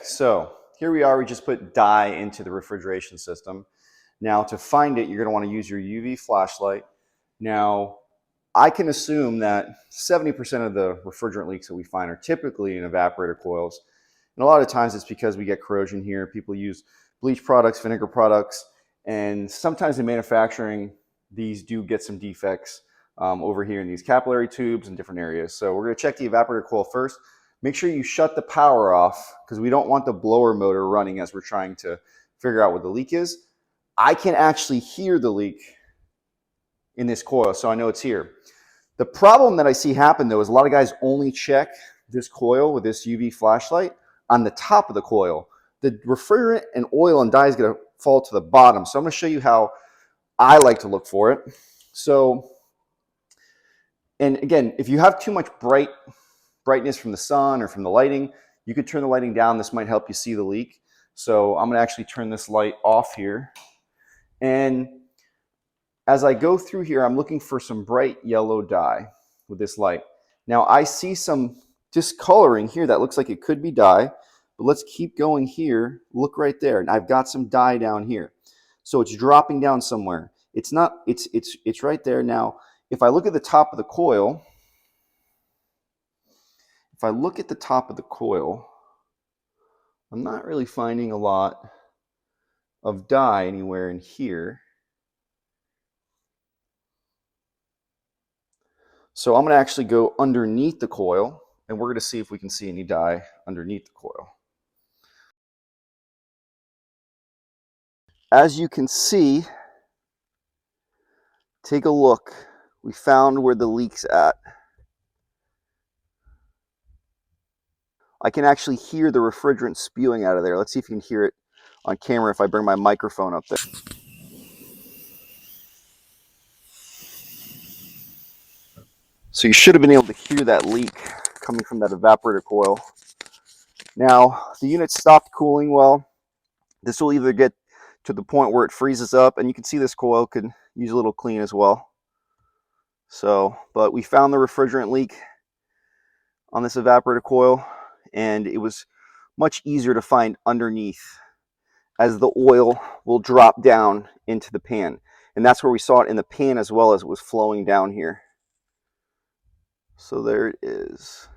so here we are. We just put dye into the refrigeration system. Now to find it, you're going to want to use your UV flashlight. Now, I can assume that 70% of the refrigerant leaks that we find are typically in evaporator coils. And a lot of times it's because we get corrosion here. People use bleach products, vinegar products, and sometimes in manufacturing, these do get some defects over here in these capillary tubes and different areas. So we're going to check the evaporator coil first. Make sure you shut the power off because we don't want the blower motor running as we're trying to figure out what the leak is. I can actually hear the leak in this coil, so I know it's here. The problem that I see happen though is a lot of guys only check this coil with this UV flashlight on the top of the coil. The refrigerant and oil and dye is going to fall to the bottom. So I'm going to show you how I like to look for it. So, and again, if you have too much brightness from the sun or from the lighting, you could turn the lighting down. This might help you see the leak. So I'm going to actually turn this light off here. And as I go through here, I'm looking for some bright yellow dye with this light. Now I see some discoloring here that looks like it could be dye, but let's keep going here. Look right there. And I've got some dye down here. So it's dropping down somewhere. It's not, it's right there. Now, if I look at the top of the coil, I'm not really finding a lot of dye anywhere in here. So I'm going to actually go underneath the coil, and we're going to see if we can see any dye underneath the coil. As you can see, take a look. We found where the leak's at. I can actually hear the refrigerant spewing out of there. Let's see if you can hear it on camera if I bring my microphone up there. So you should have been able to hear that leak coming from that evaporator coil. Now, the unit stopped cooling well. This will either get to the point where it freezes up, and you can see this coil could use a little clean as well. So, but we found the refrigerant leak on this evaporator coil, and it was much easier to find underneath as the oil will drop down into the pan. And that's where we saw it in the pan as well as it was flowing down here. So there it is.